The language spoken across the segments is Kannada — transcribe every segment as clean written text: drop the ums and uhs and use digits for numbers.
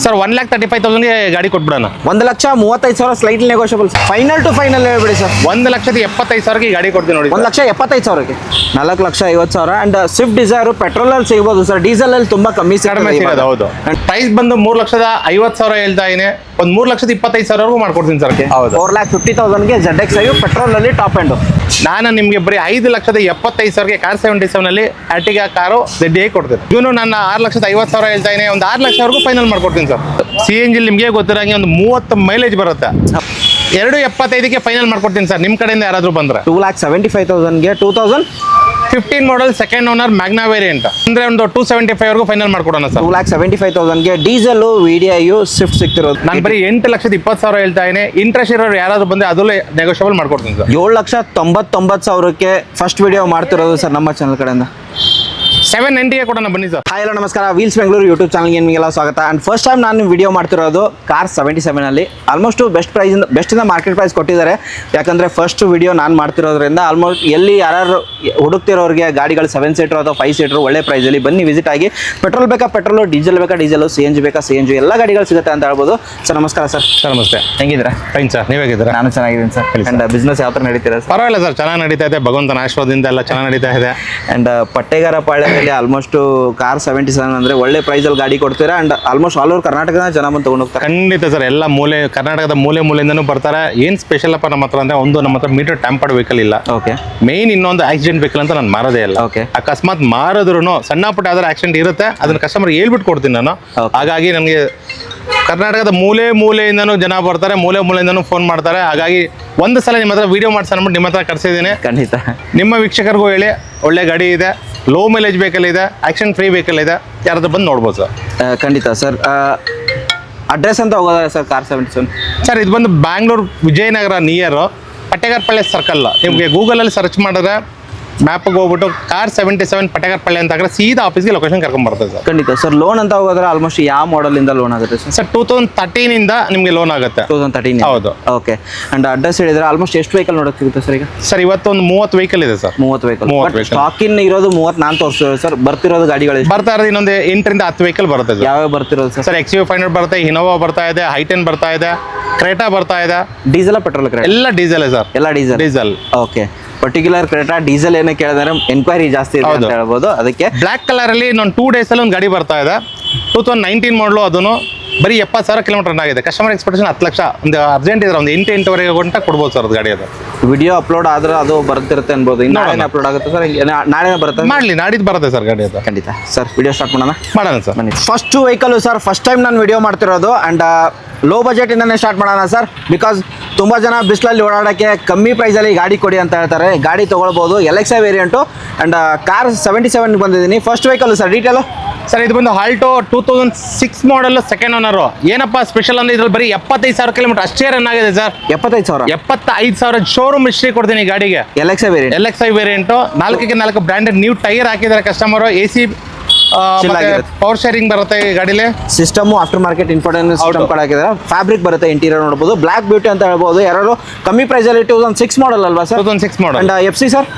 ಸರ್ 1,35,000ಗೆ ಗಾಡಿ ಕೊಟ್ಬಿಡೋಣ. 1,35,000 slightly negotiable. Final to final ಹೇಳ್ಬಿಡಿ ಸರ್. 1,75,000ಗೆ ಗಾಡಿ ಕೊಡ್ತೀನಿ ನೋಡಿ. 1,75,000ಗೆ 4,50,000. ಅಂಡ್ ಸ್ವಿಫ್ಟ್ ಡಿಸೈರ್ ಪೆಟ್ರೋಲ್ ಅಲ್ಲಿ ಸಿಗ್ಬೋದು ಸರ್, ಡೀಸೆಲ್ ಅಲ್ಲಿ ತುಂಬಾ ಕಮ್ಮಿ ಸಿಗೋದು. ಹೌದು. ಪ್ರೈಸ್ ಬಂದು 3,50,000 ಹೇಳ್ತಾ ಇದೀನಿ. ಒಂದು 3,25,000 ಮಾಡ್ಕೊಡ್ತೀನಿ ಸರ್. ಹೌದು. 4,50,000ಗೆ ZX5 ಪೆಟ್ರೋಲ್ ಅಲ್ಲಿ ಟಾಪ್ ಎಂಡ್. ನಾನು ನಿಮಗೆ ಬರೀ 5,75,000ಗೆ ಕಾರ್ 77 ಅಲ್ಲಿ ಆರ್ಟಿಗಾ ಕಾರು ZDI ಕೊಡ್ತೀನಿ. ಇವನು ನಾನು 6,50,000 ಹೇಳ್ತಾ ಇದೀನಿ. ಒಂದು 6,00,000 ಮಾಡ್ಕೊಡ್ತೀನಿ ಸರ್. CNG ನಿಮಗೆ ಗೊತ್ತಿರಂಗೆ ಒಂದು 30 ಮೈಲೇಜ್ ಬರುತ್ತೆ. 2,75ಗೆ ಫೈನಲ್ ಮಾಡ್ಕೊಡ್ತೀನಿ ಸರ್. ನಿಮ್ಮ ಕಡೆಯಿಂದ ಯಾರಾದರೂ ಬಂದ್ರೆ 2,75,000ಗೆ 2015 model second owner Magna variant ಅಂದ್ರೆ ಒಂದು 275 ಫೈನಲ್ ಮಾಡ್ಕೊಡೋಣ ಸರ್. 2,75,000ಗೆ ಡೀಸೆಲ್ VDI ಸ್ವಿಫ್ಟ್ ಸಿಗ್ತಿರೋದು. ನಾನು ಬರೀ 8,20,000 ಹೇಳ್ತಾ ಇದೀನಿ. ಇಂಟ್ರೆಸ್ಟ್ ಇರೋರು ಯಾರಾದರೂ ಬಂದ್ರೆ ಅದರಲ್ಲೂ ನೆಗೋಷಿಯಬಲ್ ಮಾಡ್ಕೊಡ್ತೀನಿ ಸರ್. 7,99,000ಕ್ಕೆ ಫಸ್ಟ್ ವಿಡಿಯೋ ಮಾಡ್ತಿರೋದು ಸರ್ ನಮ್ಮ ಚಾನಲ್ ಕಡೆಯಿಂದ. 790ಗೆ ಕೊಡೋಣ ಬನ್ನಿ ಸರ್. ಹಾಯ್ ಹಲೋ ನಮಸ್ಕಾರ, ವೀಲ್ಸ್ ಬೆಂಗಳೂರು ಯೂಟ್ಯೂಬ್ ಚಾನಲ್ಗೆ ನಿಮಗೆಲ್ಲ ಸ್ವಾಗತ. ಆ್ಯಂಡ್ ಫಸ್ಟ್ ಟೈಮ್ ನಾನು ವಿಡಿಯೋ ಮಾಡ್ತಿರೋದು ಕಾರ್ 77 ಅಲ್ಲಿ. ಆಲ್ಮೋಸ್ಟ್ ಬೆಸ್ಟಿಂದ ಮಾರ್ಕೆಟ್ ಪ್ರೈಸ್ ಕೊಟ್ಟಿದ್ದಾರೆ. ಯಾಕಂದರೆ ಫಸ್ಟ್ ವಿಡಿಯೋ ನಾನು ಮಾಡ್ತಿರೋದ್ರಿಂದ ಆಲ್ಮೋಸ್ಟ್ ಎಲ್ಲಿ ಯಾರು ಹುಡುಕ್ತಿರೋರಿಗೆ ಗಾಡಿಗಳು 7 ಸೀಟರ್ ಅಥವಾ 5 ಸೀಟರ್ ಒಳ್ಳೆ ಪ್ರೈಸಲ್ಲಿ ಬನ್ನಿ ವಿಸಿಟ್ ಆಗಿ. ಪೆಟ್ರೋಲ್ ಬೇಕಾ ಪೆಟ್ರೋಲು, ಡೀಸೆಲ್ ಬೇಕಾ ಡೀಸೆಲು, CNG ಬೇಕಾ CNG, ಎಲ್ಲ ಗಾಡಿಗಳು ಸಿಗುತ್ತೆ ಅಂತ ಹೇಳ್ಬೋದು. ಸರ್ ನಮಸ್ಕಾರ ಸರ್. ಸರ್ ನಮಸ್ತೆ. ಹೆಂಗಿದ್ದೀರಾ? ಫೈನ್ ಸರ್, ನೀವು ಹೇಗಿದ್ದೀರಾ? ನಾನು ಚೆನ್ನಾಗಿದ್ದೀನಿ ಸರ್. ಆ್ಯಂಡ್ ಬಿಸ್ನೆಸ್ ಯಾವ ಥರ ನಡೀತೀರಾ ಸರ್? ಪರವಾಗಿಲ್ಲ ಸರ್, ಚೆನ್ನಾಗಿ ನಡೀತಾ ಇದೆ. ಭಗವಂತನ ಆಶೀರ್ವಾದದಿಂದ ಎಲ್ಲ ಚೆನ್ನಾಗಿ ನಡೀತಾ ಇದೆ. ಆ್ಯಂಡ್ ಪಟ್ಟೆಗಾರ ಪಾಳ್ಯದಲ್ಲಿ ಆಲ್ಮೋಸ್ಟ್ ಕಾರ್ 77 ಅಂದರೆ ಒಳ್ಳೆ ಪ್ರೈಸಲ್ಲಿ ಗಾಡಿ ಕೊಡ್ತೀರಾ. ಆ್ಯಂಡ್ ಆಲ್ಮೋಸ್ಟ್ ಆಲ್ ಓವರ್ ಕರ್ನಾಟಕದ ಜನ ಬಂದು ತೊಗೊಂಡು ಹೋಗ್ತಾರೆ. ಖಂಡಿತ ಸರ್, ಎಲ್ಲ ಮೂಲೆ ಕರ್ನಾಟಕದ ಮೂಲೆಯಿಂದನೂ ಬರ್ತಾರೆ. ಏನು ಸ್ಪೆಷಲ್ ಅಪ್ಪ ನಮ್ಮ ಹತ್ರ ಅಂದರೆ, ಒಂದು ನಮ್ಮ ಹತ್ರ ಮೀಟರ್ ಟ್ಯಾಂಪರ್ಡ್ ವೆಹಿಕಲ್ ಇಲ್ಲ. ಓಕೆ. ಮೇನ್ ಇನ್ನೊಂದು ಆಕ್ಸಿಡೆಂಟ್ ವೆಹಿಕಲ್ ಅಂತ ನಾನು ಮಾರೋದೇ ಇಲ್ಲ. ಓಕೆ. ಅಕಸ್ಮಾತ್ ಮಾರಿದ್ರು ಸಣ್ಣ ಪುಟ್ಟ ಯಾವ್ದಾರು ಆಕ್ಸಿಡೆಂಟ್ ಇರುತ್ತೆ, ಅದನ್ನ ಕಸ್ಟಮರ್ ಹೇಳ್ಬಿಟ್ಟು ಕೊಡ್ತೀನಿ ನಾನು. ಹಾಗಾಗಿ ನನಗೆ ಕರ್ನಾಟಕದ ಮೂಲೆಯಿಂದನೂ ಜನ ಬರ್ತಾರೆ, ಮೂಲೆಯಿಂದನೂ ಫೋನ್ ಮಾಡ್ತಾರೆ. ಹಾಗಾಗಿ ಒಂದು ಸಲ ನಿಮ್ಮ ಹತ್ರ ವಿಡಿಯೋ ಮಾಡ್ಸಿ ಅಂದ್ಬಿಟ್ಟು ನಿಮ್ಮ ಹತ್ರ ಕರ್ಸಿದ್ದೀನಿ. ಖಂಡಿತ ನಿಮ್ಮ ವೀಕ್ಷಕರಿಗೂ ಹೇಳಿ, ಒಳ್ಳೆ ಗಾಡಿ ಇದೆ, ಲೋ ಮೈಲೇಜ್ ವೆಹಿಕಲ್ ಇದೆ, ಆಕ್ಷನ್ ಫ್ರೀ ವೆಹಿಕಲ್ ಇದೆ, ಯಾರಾದ್ರೂ ಬಂದು ನೋಡ್ಬೋದು ಸರ್. ಖಂಡಿತ ಸರ್. ಅಡ್ರೆಸ್ ಅಂತ ಹೋಗೋದ ಸರ್ ಕಾರ್ 77? ಸರ್ ಇದು ಬಂದು ಬ್ಯಾಂಗ್ಳೂರು ವಿಜಯನಗರ ನಿಯರು ಪಟ್ಟೆಗಾರಪಳ್ಳಿ ಸರ್ಕಲ್. ನಿಮಗೆ ಗೂಗಲಲ್ಲಿ ಸರ್ಚ್ ಮಾಡಿದ್ರೆ ಮ್ಯಾಪಿಗೆ ಹೋಗ್ಬಿಟ್ಟು ಕಾರ್ 77 ಪಟ್ಟೆಗಾರಪಳ್ಳಿ ಅಂತ ಹಾಕಿದ್ರೆ ಸೀದಾ ಆಫೀಸ್ಗೆ ಲೊಕೇಶನ್ ಕರ್ಕೊಂಡ್ ಬರ್ತದೆ ಸರ್. ಖಂಡಿತ ಸರ್. ಲೋನ್ ಅಂತ ಹೋಗೋದ್ರೆ ಆಲ್ಮೋಸ್ಟ್ ಯಾವ ಮಾಡಲಿಂದ ಲೋನ್ ಆಗುತ್ತೆ ಸರ್? ಸರ್ 2013 ನಿಮಗೆ ಲೋನ್ ಆಗುತ್ತೆ. 2013? ಹೌದು. ಓಕೆ. ಅಂಡ್ ಅಡ್ರೆಸ್ ಹೇಳಿದ್ರೆ ಆಲ್ಮೋಸ್ಟ್ ಎಷ್ಟು ವೆಹಿಕಲ್ ನೋಡೋಕೆ ಸಿಗುತ್ತೆ ಸರ್ ಈಗ? ಸರ್ ಇವತ್ತು ಒಂದು 30 ವೆಹಿಕಲ್ ಇದೆ ಸರ್. 30 ವೆಹಿಕಲ್. ಸ್ಟಾಕ್ ಇನ್ ಇರೋದು 30 ನಾನು ತೋರಿಸ್ತೀವಿ ಸರ್. ಬರ್ತಿರೋದು ಗಾಡಿಗಳು ಬರ್ತಾ ಇರೋದು ಇನ್ನೊಂದು 8ರಿಂದ 10 ವೆಹಿಕಲ್ ಬರುತ್ತೆ ಸರ್. ಯಾವ್ಯಾವ ಬರ್ತಿರೋದು ಸರ್? ಸರ್ XUV 500 ಬರುತ್ತೆ, ಇನೋವಾ ಬರ್ತಾ ಇದೆ, I10 ಬರ್ತಾ ಇದೆ, ಕ್ರೇಟಾ ಬರ್ತಾ ಇದೆ. Diesel petrol? ಎಲ್ಲ ಡೀಸೆಲ್ ಸರ್. ಎಲ್ಲ diesel. Okay. Particular Creta diesel ಏನೋ ಕೇಳಿದ್ರೆ ಎನ್ಕ್ವೈರಿ ಜಾಸ್ತಿ ಇದೆ ಅಂತ ಹೇಳ್ಬೋದು. ಅದಕ್ಕೆ ಬ್ಲ್ಯಾಕ್ ಕಲರ್ ಅಲ್ಲಿ ಇನ್ನೊಂದು 2 days ಅಲ್ಲಿ ಒಂದು ಗಾಡಿ ಬರ್ತಾ ಇದೆ. 2019 ಮಾಡಲು, ಅದನ್ನು ಬರೀ 70,000 ಕಿಲೋಮೀಟರ್ ಆಗಿದೆ. Customer expectation 10 lakh. ಒಂದು ಅರ್ಜೆಂಟ್ ಇದ್ರೆ ಒಂದು 8-8ವರೆಗೆ ಗಂಟೆ ಕೊಡ್ಬೋದು ಸರ್ ಅದು ಗಾಡಿ. ಅದು ವಿಡಿಯೋ ಅಪ್ಲೋಡ್ ಆದ್ರೆ ಅದು ಬರ್ತಿರುತ್ತೆ ಅನ್ಬೋದು. ನಾಳೆ ಅಪ್ಲೋಡ್ ಆಗುತ್ತೆ ಸರ್? ನಾಳೆ ಬರುತ್ತೆ? ಮಾಡಲಿ, ನಾಡಿದ್ದು ಬರುತ್ತೆ ಸರ್ ಗಾಡಿ. ಅದು ಖಂಡಿತ ಸರ್. ವಿಡಿಯೋ ಸ್ಟಾರ್ಟ್ ಮಾಡೋಣ sir. First vehicle sir, first time ನಾನು ವಿಡಿಯೋ ಮಾಡ್ತಿರೋದು. ಆ್ಯಂಡ್ ಲೋ ಬಜೆಟಿಂದನೇ ಸ್ಟಾರ್ಟ್ ಮಾಡೋಣ ಸರ್. ಬಿಕಾಸ್ ತುಂಬ ಜನ ಬಿಸಿಲಲ್ಲಿ ಓಡಾಡೋಕ್ಕೆ ಕಮ್ಮಿ ಪ್ರೈಸಲ್ಲಿ ಗಾಡಿ ಕೊಡಿ ಅಂತ ಹೇಳ್ತಾರೆ. ಗಾಡಿ ತೊಗೊಳ್ಬೋದು. LXI ವೇರಿಯಂಟು ಆ್ಯಂಡ್ ಕಾರ್ 77 ಬಂದಿದ್ದೀನಿ. First vehicle sir, detail sir ಇದು ಬಂದು ಆಲ್ಟೋ 2006 ಮಾಡಲ್ ಸೆಕೆಂಡ್ ಓನರು. ಏನಪ್ಪ ಸ್ಪೆಷಲ್ ಅಂದ್ರೆ ಇದ್ರಲ್ಲಿ ಬರೀ 75,000 ಕಿಲೋಮೀಟರ್ ಅಷ್ಟೇ ರನ್ ಆಗಿದೆ ಸರ್. 75,000 ಶೋರೂಮ್ ಹಿಸ್ಟ್ರಿ ಕೊಡ್ತೀನಿ ಗಾಡಿಗೆ. LXI ವೇರಿಯಂಟು 4ಕ್ಕೆ 4 ಬ್ರ್ಯಾಂಡೆಡ್ ನ್ಯೂ ಟೈರ್ ಹಾಕಿದ್ದಾರೆ ಕಸ್ಟಮರು. AC ಪವರ್ ಶೇರಿಂಗ್ ಬರುತ್ತೆ ಈ ಗಾಡಿಲಿ. System aftermarket infotainment system ಕೂಡ ಹಾಕಿದ್ದಾರೆ. ಫ್ಯಾಬ್ರಿಕ್ ಬರುತ್ತೆ. ಇಂಟೀರಿಯರ್ ನೋಡಬಹುದು. ಬ್ಲಾಕ್ ಬ್ಯೂಟಿ ಅಂತ ಹೇಳ್ಬೋದು. ಯಾರು ಕಮ್ಮಿ ಪ್ರೈಸಲ್ಲಿ 2006 ಮಾಡಲ್ ಅಲ್ವಾ sir? 2006 model. And FC sir?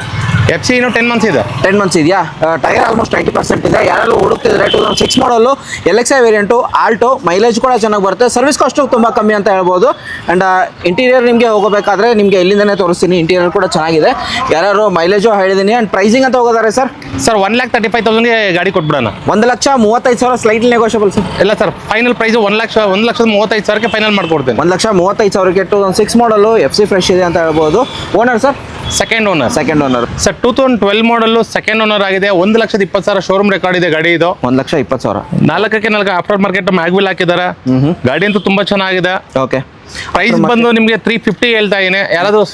FC ಇನ್ನೂ 10 ಮಂತ್ಸ್ ಇದೆ. 10 ಮಂತ್ಸ್ ಇದೆಯಾ? ಟೈರ್ ಆಲ್ಮೋಸ್ಟ್ 90% ಇದೆ. ಯಾರು ಹುಡುಕ್ತಿದ್ರೆ 2006 ಮಾಡಲು LXI ವೇರಿಯಂಟು ಆಲ್ಟೋ. ಮೈಲೇಜ್ ಕೂಡ ಚೆನ್ನಾಗಿ ಬರುತ್ತೆ. ಸರ್ವಿಸ್ ಕಾಸ್ಟು ತುಂಬ ಕಮ್ಮಿ ಅಂತ ಹೇಳ್ಬೋದು. ಆ್ಯಂಡ್ ಇಂಟೀರಿಯರ್ ನಿಮಗೆ ಹೋಗಬೇಕಾದ್ರೆ ನಿಮಗೆ ಇಲ್ಲಿಂದನೇ ತೋರಿಸ್ತೀನಿ. ಇಂಟೀರಿಯರ್ ಕೂಡ ಚೆನ್ನಾಗಿದೆ. ಯಾರು ಮೈಲೇಜು ಹೇಳಿದ್ದೀನಿ. ಆ್ಯಂಡ್ ಪ್ರೈಸಿಂಗ್ ಅಂತ ಹೋಗೋದಾರೆ ಸರ್? ಸರ್ 1,35,000ಗೆ ಗಾಡಿ ಕೊಟ್ಬಿಡೋಣ. 1,35,000 ಸ್ಲೈಟ್ಲಿ ನೆಗೋಷಿಯಬಲ್ ಸರ್? ಇಲ್ಲ ಸರ್, ಫೈನಲ್ ಪ್ರೈಸ್ 1,35,000ಕ್ಕೆ ಫೈನಲ್ ಮಾಡ್ಕೊಡ್ತೇನೆ. 1,35,000ಗೆ 2006 ಮಾಡಲು. FC ಫ್ರೆಶ್ ಇದೆ ಅಂತ ಹೇಳ್ಬೋದು. Owner sir? Second owner sir. 2012 ಮಾಡಲ್ ಸೆಕೆಂಡ್ ಓನರ್ ಆಗಿದೆ. 1,20,000 ಶೋರೂಮ್ ರೆಕಾರ್ಡ್ ಇದೆ ಗಾಡಿ. ಇದು 1,20,000. 4ಕ್ಕೆ 4 ಆಫ್ಟರ್ ಮಾರ್ಕೆಟ್ ಮ್ಯಾಗ್ವಿಲ್ ಹಾಕಿದ್ದಾರೆ. ಗಾಡಿ ಅಂತೂ ತುಂಬಾ ಚೆನ್ನಾಗಿದೆ. ಓಕೆ. ಪ್ರೈಸ್ ಬಂದು ನಿಮಗೆ 350 ಹೇಳ್ತಾ ಇದೀನಿ. ಯಾರಾದ್ರೂ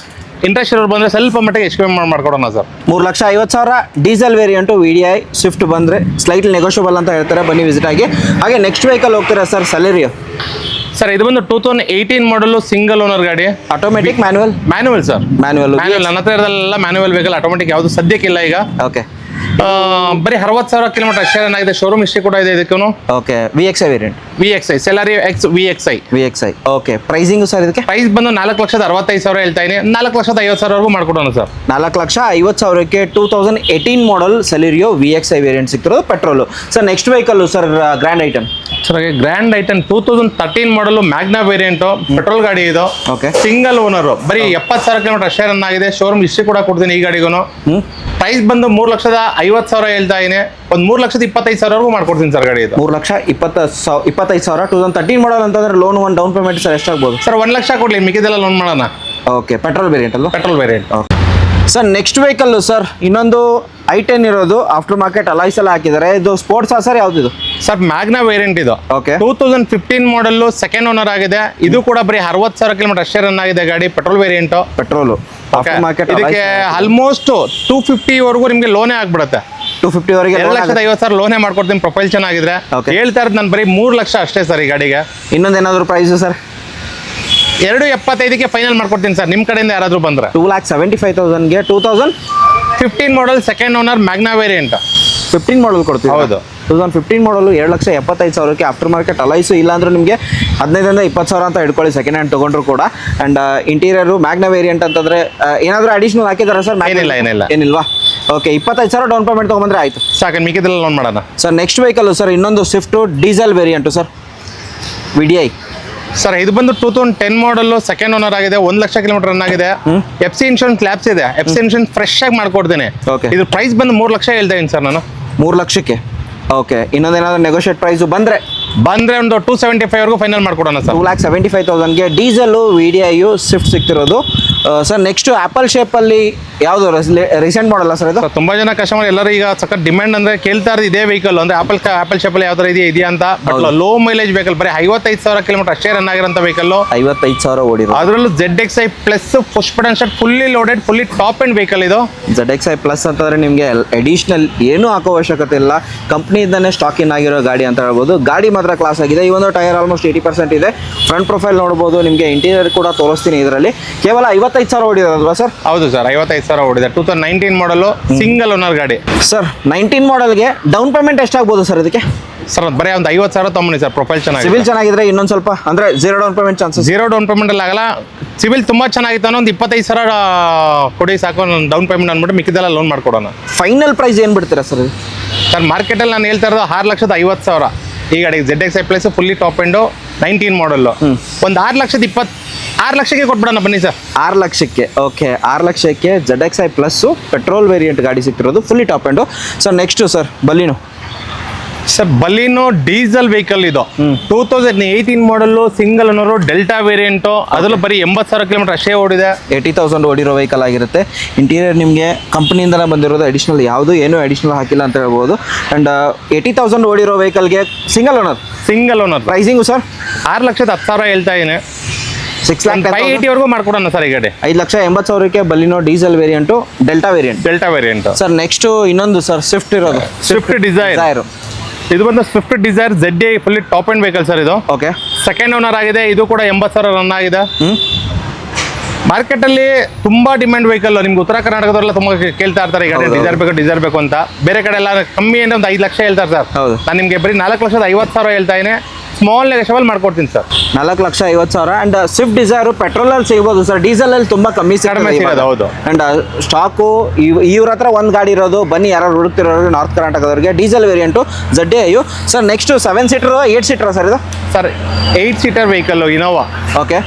ಇಂಟ್ರೆಸ್ಟ್ ಇರೋರು ಬಂದ್ರೆ ಸ್ವಲ್ಪ ಮಟ್ಟಿಗೆ ಎಕ್ಸ್ಪೆಕ್ಟ್ ಮಾಡ್ಕೊಡೋಣ sir. 3,50,000 diesel variant VDI Swift ಬಂದರೆ ಸ್ಲೈಟ್ಲಿ ನೆಗೋಷಿಯಬಲ್ ಅಂತ ಹೇಳ್ತಾರೆ. ಬನ್ನಿ ವಿಸಿಟ್ ಆಗಿ. ಹಾಗೆ ನೆಕ್ಸ್ಟ್ ವೆಹಿಕಲ್ ಹೋಗ್ತೀರಾ ಸರ್? ಸೆಲೆರಿಯೋ ಸರ್ ಇದು ಬಂದು 2018 ಮಾಡಲು ಸಿಂಗಲ್ ಓನರ್ ಗಾಡಿ. Automatic manual sir? ಮ್ಯಾನ್ಯುವಲ್. ನನ್ನ ಹತ್ರ ಇರೋದೆಲ್ಲ ಮ್ಯಾನ್ಯುವಲ್ ವೆಹಿಕಲ್. ಆಟೋಮೆಟಿಕ್ ಯಾವುದು ಸದ್ಯಕ್ಕಿಲ್ಲ ಈಗ. ಓಕೆ. ಬರೀ 60,000 ಕಿಲೋಮೀಟರ್ ಅಷ್ಟೇ ರನ್ ಆಗಿದೆ. ಶೋರೂಮ್ ಹಿಸ್ಟ್ರಿ ಕೂಡ ಇದೆ ಇದಕ್ಕೂ. Okay VXI variant. VXI Celerio X VXI. Okay pricing sir ಇದಕ್ಕೆ? ಪ್ರೈಸ್ ಬಂದು 4,65,000 ಹೇಳ್ತಾ ಇದೀನಿ. 4,50,000 ಮಾಡ್ಕೊಡೋಣ ಸರ್. 4,50,000ಕ್ಕೆ 2018 ಮಾಡಲ್ ಸೆಲೆರಿಯೋ VXI ವೇರಿಯಂಟ್ ಸಿಗ್ತಿರೋದು petrol. Sir next vehicle sir grand i ten. Sir grand i ten 2013 model Magna variant petrol ಗಾಡಿ ಇದು. ಓಕೆ ಸಿಂಗಲ್ ಓನರ್ ಬರೀ 70,000 ಕಿಲೋಮೀಟರ್ ಅಷ್ಟೇ ರನ್ ಆಗಿದೆ. ಶೋರೂಮ್ ಹಿಸ್ಟ್ರಿ ಕೂಡ ಕೊಡ್ತೀನಿ ಈ ಗಾಡಿಗೂ. ಪ್ರೈಸ್ ಬಂದು 3,50,000 ಹೇಳ್ತಾ ಇದೀನಿ. ಒಂದು 3,25,000 ಮಾಡ್ಕೊಡ್ತೀನಿ ಸರ್ ಗಾಡಿ ಇದು. 3,25,000 2013 ಮಾಡಲ್ ಅಂತಂದ್ರೆ ಲೋನ್ ಒಂದು ಡೌನ್ ಪೇಮೆಂಟ್ ಸರ್ ಎಷ್ಟಾಗ್ಬೋದು ಸರ್? 1 ಲಕ್ಷ ಕೊಡ್ಲಿ, ಮಿಕ್ಕಿದೆಲ್ಲ ಲೋನ್ ಮಾಡೋಣ. ಓಕೆ ಪೆಟ್ರೋಲ್ ವೇರಿಯಂಟ್ ಅಲ್ಲ? Petrol variant. Sir next vehicle sir ಇನ್ನೊಂದು I10 ಇರೋದು ಆಫ್ಟರ್ ಮಾರ್ಕೆಟ್ ಅಲಾಯ್ಸ್ ಎಲ್ಲ ಹಾಕಿದ್ದಾರೆ. ಇದು ಸ್ಪೋರ್ಟ್ಸ್ ಸರ್ ಯಾವ್ದು? ಸರ್ ಮ್ಯಾಗ್ನಾ ವೇರಿಯಂಟ್ ಇದು. ಓಕೆ 2015 ಮಾಡಲ್ ಸೆಕೆಂಡ್ ಓನರ್ ಆಗಿದೆ. ಇದು ಕೂಡ ಬರೀ 60,000 ಕಿಲೋಮೀಟರ್ ಅಷ್ಟೇ ರನ್ ಆಗಿದೆ ಗಾಡಿ. Petrol variant petrol after market ಇದಕ್ಕೆ ಆಲ್ಮೋಸ್ಟ್ 250 ವರೆಗೂ ನಿಮಗೆ ಲೋನೇ ಆಗ್ಬಿಡುತ್ತೆ. 250 ವರೆಗೆ 2,50,000 ಲೋನೇ ಮಾಡ್ಕೊಡ್ತೀನಿ ಪ್ರೊಫೈಲ್ ಚೆನ್ನಾಗಿದ್ರೆ. Okay. ಹೇಳ್ತಾ ಇರೋದು ನಾನು ಬರೀ 3 ಲಕ್ಷ ಅಷ್ಟೇ ಸರ್ ಈ ಗಾಡಿಗೆ. ಇನ್ನೊಂದೇನಾದ್ರು ಪ್ರೈಸ್ ಸರ್? 2.75ಕ್ಕೆ ಫೈನಲ್ ಮಾಡ್ಕೊಡ್ತೀನಿ ಸರ್ ನಿಮ್ಮ ಕಡೆಯಿಂದ ಯಾರಾದರೂ ಬಂದ್ರೆ. 2,75,000ಗೆ 2015 model second owner Magna variant 15 ಮಾಡಲ್ ಕೊಡ್ತೀವಿ. ಹೌದು 2015 ಮಾಡಲು 2,75,000ಕ್ಕೆ ಆಫ್ಟರ್ ಮಾರ್ಕೆಟ್ ಅಲೈಸು. ಇಲ್ಲ ಅಂದ್ರೆ ನಿಮಗೆ 15,000 20,000 ಅಂತ ಇಟ್ಕೊಳ್ಳಿ ಸೆಕೆಂಡ್ ಹ್ಯಾಂಡ್ ತೊಗೊಂಡ್ರು ಕೂಡ. ಆ್ಯಂಡ್ ಇಂಟೀರಿಯರು ಮ್ಯಾಗ್ನಾ ವೇರಿಯಂಟ್ ಅಂತಂದರೆ ಏನಾದರೂ ಅಡಿಷನಲ್ ಹಾಕಿದಾರಾ ಸರ್? ಏನಿಲ್ವಾ? ಓಕೆ 25,000 ಡೌನ್ ಪೇಮೆಂಟ್ ತೊಗೊಂಬಂದ್ರೆ ಆಯಿತು ಸಾಕು, ಮಿಕ್ಕಿದೆಲ್ಲ ಲೋನ್ ಮಾಡೋಣ. ಸರ್ ನೆಕ್ಸ್ಟ್ ವೆಹಿಕಲ್ ಸರ್ ಇನ್ನೊಂದು Swift diesel variant sir VDI. Sir ಇದು ಬಂದು 2010 ಮಾಡಲ್ ಸೆಕೆಂಡ್ ಓನರ್ ಆಗಿದೆ. 1 ಲಕ್ಷ ಕಿಲೋಮೀಟರ್ ರನ್ ಆಗಿದೆ. FC ಇನ್ಶೂರೆನ್ಸ್ ಲ್ಯಾಬ್ಸ್ ಇದೆ. FC ಇನ್ಶೂರೆನ್ಸ್ ಫ್ರೆಶ್ ಆಗಿ ಮಾಡ್ಕೊಡ್ತೀನಿ. Okay. ಇದು ಪ್ರೈಸ್ ಬಂದು 3 ಲಕ್ಷ ಹೇಳ್ತಾ ಇದೀನಿ ಸರ್ ನಾನು. 3 ಲಕ್ಷಕ್ಕೆ. ಓಕೆ ಇನ್ನೊಂದೇನಾದ್ರು ನೆಗೋಷಿಯೇಟ್ ಪ್ರೈಸು ಬಂದರೆ ಒಂದು 275 ವರೆಗೂ ಫೈನಲ್ ಮಾಡ್ಕೊಡೋಣ ಸರ್. 2,75,000ಗೆ ಡೀಸೆಲು VDI ಸ್ವಿಫ್ಟ್ ಸಿಗ್ತಿರೋದು. ಸರ್ ನೆಕ್ಸ್ಟ್ ಆ್ಯಪಲ್ ಶೇಪಲ್ಲಿ ಯಾವುದು ರೀಸೆಂಟ್ ಮಾಡಲ್ಲ ಸರ್ ಇದು? ತುಂಬಾ ಜನ ಕಸ್ಟಮರ್ ಎಲ್ಲರೂ ಈಗ ಸಖತ್ ಡಿಮ್ಯಾಂಡ್ ಅಂದ್ರೆ ಕೇಳ್ತಾ ಇರೋದು ಇದೇ ವೆಹಿಕಲ್ ಅಂದ್ರೆ ಆಪಲ್ ಶೇಪಲ್ಲಿ ಯಾವ್ದಾರ ಇದೆಯಾ ಅಂತ. ಬಟ್ ಲೋ ಮೈಲೇಜ್ ವೆಹಿಕಲ್ ಬರೀ 55,000 ಕಿಲೋಮೀಟರ್ ಅಷ್ಟೇ ರನ್ ಆಗಿರೋಂಥ ವೆಹಿಕಲ್. 55,000 ಓಡಿರೋ ಅದರಲ್ಲೂ ZXi plus push button start fully loaded fully top end vehicle ಇದು. ZXi ಪ್ಲಸ್ ಅಂತಂದ್ರೆ ನಿಮಗೆ ಅಡಿಷನಲ್ ಏನೂ ಹಾಕೋ ಅವಶ್ಯಕತೆ ಇಲ್ಲ. ಕಂಪ್ನಿಯಿಂದನೇ ಸ್ಟಾಕ್ ಇನ್ ಆಗಿರೋ ಗಾಡಿ ಅಂತ ಹೇಳ್ಬೋದು. ಗಾಡಿ ಮಾತ್ರ ಕ್ಲಾಸ್ ಆಗಿದೆ. ಈ ಒಂದು ಟೈರ್ ಆಲ್ಮೋಸ್ಟ್ 80% ಇದೆ. ಫ್ರಂಟ್ ಪ್ರೊಫೈಲ್ ನೋಡ್ಬೋದು. ನಿಮಗೆ ಇಂಟೀರಿಯರ್ ಕೂಡ ತೋರಿಸ್ತೀನಿ. ಇದರಲ್ಲಿ ಕೇವಲ 55,000 ಓಡಿರೋದಲ್ವಾ ಸರ್? ಹೌದು ಸರ್ 55,000 ಓಡಿದೆ. 2019 ಮಾಡಲು ಸಿಂಗಲ್ ಓನರ್ ಗಾಡಿ. ಸರ್ 19 ಮಾಡಲ್ಗೆ ಡೌನ್ ಪೇಮೆಂಟ್ ಎಷ್ಟಾಗ್ಬೋದು ಸರ್ ಇದಕ್ಕೆ? ಸರ್ ಬರೀ ಒಂದು 50,000 ತಗೊಂಬನ್ನಿ ಸರ್. ಪ್ರೊಫೈಲ್ ಚೆನ್ನಾಗಿ ಸಿವಿಲ್ ಚೆನ್ನಾಗಿದ್ರೆ ಇನ್ನೊಂದು ಸ್ವಲ್ಪ ಅಂದರೆ 0 down payment chances? 0 down payment ಅಲ್ಲಿ ಆಗಲ್ಲ. ಸಿವಿಲ್ ತುಂಬಾ ಚೆನ್ನಾಗಿತ್ತು ಅನ್ನೋ ಒಂದು 25,000 ಕೊಡಿ ಸಾಕು ಡೌನ್ ಪೇಮೆಂಟ್ ಅಂದ್ಬಿಟ್ಟು ಮಿಕ್ಕಿದೆಲ್ಲ ಲೋನ್ ಮಾಡ್ಕೊಡೋಣ. ಫೈನಲ್ ಪ್ರೈಸ್ ಏನು ಬಿಡ್ತೀರಾ ಸರ್? ಸರ್ ಮಾರ್ಕೆಟಲ್ಲಿ ನಾನು ಹೇಳ್ತಾ ಇರೋದು 6,50,000 ಈ ಗಾಡಿಗೆ. ZXi plus fully top end 19 ಮಾಡಲ್ಲು. ಒಂದು 6 ಲಕ್ಷಕ್ಕೆ ಕೊಟ್ಬಿಡೋಣ ಬನ್ನಿ ಸರ್. 6 ಲಕ್ಷಕ್ಕೆ. ಓಕೆ 6 ಲಕ್ಷಕ್ಕೆ ZXi ಪ್ಲಸ್ಸು ಪೆಟ್ರೋಲ್ ವೇರಿಯಂಟ್ ಗಾಡಿ ಸಿಗ್ತಿರೋದು fully top end. Sir next sir Baleno. Sir Baleno diesel vehicle ಇದು. 2018 model single owner Delta variant. ಅದರಲ್ಲೂ ಬರೀ 80,000 ಕಿಲೋಮೀಟರ್ ಅಷ್ಟೇ ಓಡಿದೆ. 80,000 ಓಡಿರೋ ವೆಹಿಕಲ್ ಆಗಿರುತ್ತೆ. ಇಂಟೀರಿಯರ್ ನಿಮಗೆ ಕಂಪ್ನಿಯಿಂದಲೇ ಬಂದಿರೋದು. ಅಡಿಷನಲ್ ಏನೂ ಅಡಿಷನಲ್ ಹಾಕಿಲ್ಲ ಅಂತ ಹೇಳ್ಬೋದು. ಆ್ಯಂಡ್ 80,000 ಓಡಿರೋ ವೆಹಿಕಲ್ಗೆ ಸಿಂಗಲ್ ಓನರ್ ಪ್ರೈಸಿಂಗು ಸರ್ 6,10,000 ಹೇಳ್ತಾ ಇದ್ದೀನಿ. 6,580 ವರೆಗೂ ಮಾಡ್ಕೊಡೋಣ ಸರ್ ಈ ಗಾಡಿ. 5,80,000ಕ್ಕೆ Baleno diesel variant Delta variant. Sir next ಇನ್ನೊಂದು ಸರ್ ಸ್ವಿಫ್ಟ್ ಇರೋದು. Swift Dzire. ಇದು ಬಂದು Swift Dzire ZDI fully top end vehicle sir ಇದು. ಓಕೆ ಸೆಕೆಂಡ್ ಓನರ್ ಆಗಿದೆ. ಇದು ಕೂಡ 80,000 ರನ್ ಆಗಿದೆ. ಮಾರ್ಕೆಟಲ್ಲಿ ತುಂಬಾ ಡಿಮ್ಯಾಂಡ್ ವೆಹಿಕಲ್. ನಿಮ್ಗೆ ಉತ್ತರ ಕರ್ನಾಟಕದವರೆಲ್ಲ ತುಂಬಾ ಕೇಳ್ತಾ ಇರ್ತಾರೆ ಈ ಗಾಡಿ ಡಿಸೈರ್ ಬೇಕು ಅಂತ. ಬೇರೆ ಕಡೆ ಎಲ್ಲ ಕಮ್ಮಿ ಅಂದ್ರೆ ಒಂದು 5 ಲಕ್ಷ ಹೇಳ್ತಾರೆ ಸರ್. ನಾನು ನಿಮಗೆ ಬರೀ 4,50,000 ಹೇಳ್ತಾ ಇದ್ದೀನಿ. ಸ್ಮಾಲ್ ನೆಗೋಷಿಯಬಲ್ ಮಾಡ್ಕೊಡ್ತೀನಿ ಸರ್. 4,50,000 ಆ್ಯಂಡ್ ಸ್ವಿಫ್ಟ್ ಡಿಸೈರು ಪೆಟ್ರೋಲಲ್ಲಿ ಸಿಗ್ಬೋದು ಸರ್. ಡೀಸೆಲಲ್ಲಿ ತುಂಬ ಕಮ್ಮಿ ಸಿಗೋದು. ಹೌದು. ಆ್ಯಂಡ್ ಸ್ಟಾಕು ಇವ್ರ ಹತ್ರ ಒಂದು ಗಾಡಿ ಇರೋದು. ಬನ್ನಿ ಯಾರು ಹುಡುಕ್ತಿರೋರು ನಾರ್ತ್ ಕರ್ನಾಟಕದವ್ರಿಗೆ. Diesel variant ZDI. Sir next 7 seater 8 seater sir ಇದು? Sir 8 seater vehicle Innova. Okay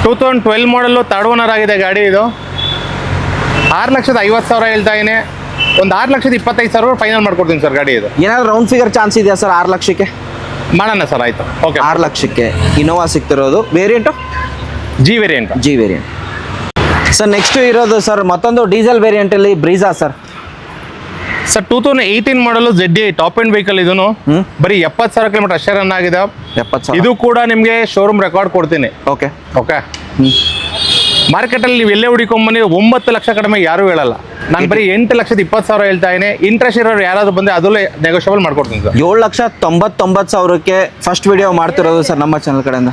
2012 model third owner ಆಗಿದೆ ಗಾಡಿ ಇದು. 6,50,000 ಹೇಳ್ತಾ ಇದ್ದೀನಿ. ಒಂದು 6,25,000 ಫೈನಲ್ ಮಾಡ್ಕೊಡ್ತೀನಿ ಸರ್ ಗಾಡಿ ಇದು. ಏನಾದ್ರು ರೌಂಡ್ ಫಿಗರ್ ಚಾನ್ಸ್ ಇದೆಯಾ ಸರ್ 6 ಲಕ್ಷಕ್ಕೆ? ಮಾಡೋಣ ಸರ್ ಆಯಿತು. ಓಕೆ 6 ಲಕ್ಷಕ್ಕೆ ಇನೋವಾ ಸಿಗ್ತಿರೋದು. Variant G variant. Sir next ಇರೋದು ಸರ್ ಮತ್ತೊಂದು ಡೀಸೆಲ್ ವೇರಿಯಂಟಲ್ಲಿ Brezza sir. Sir 2018 model ZDI top end vehicle ಇದನ್ನು. ಬರೀ 70,000 ಕಿಲೋಮೀಟರ್ ಅಷ್ಟೇ ರನ್ ಆಗಿದೆ. 70,000. ಇದು ಕೂಡ ನಿಮಗೆ ಶೋರೂಮ್ ರೆಕಾರ್ಡ್ ಕೊಡ್ತೀನಿ. ಓಕೆ ಮಾರ್ಕೆಟಲ್ಲಿ ನೀವು ಎಲ್ಲೇ ಹುಡುಕೊಂಬನ್ನಿ 9 ಲಕ್ಷ ಕಡಿಮೆ ಯಾರೂ ಹೇಳಲ್ಲ. ನಾನು ಬರೀ 8,20,000 ಹೇಳ್ತಾ ಇದ್ದೀನಿ. ಇಂಟ್ರೆಸ್ಟ್ ಇರೋರು ಯಾರಾದರೂ ಬಂದರೆ ಅದರಲ್ಲೇ ನೆಗೋಷಿಯಬಲ್ ಮಾಡ್ಕೊಡ್ತೀನಿ ಸರ್. 7,99,000ಕ್ಕೆ ಫಸ್ಟ್ ವಿಡಿಯೋ ಮಾಡ್ತಿರೋದು ಸರ್ ನಮ್ಮ ಚಾನಲ್ ಕಡೆಯಿಂದ.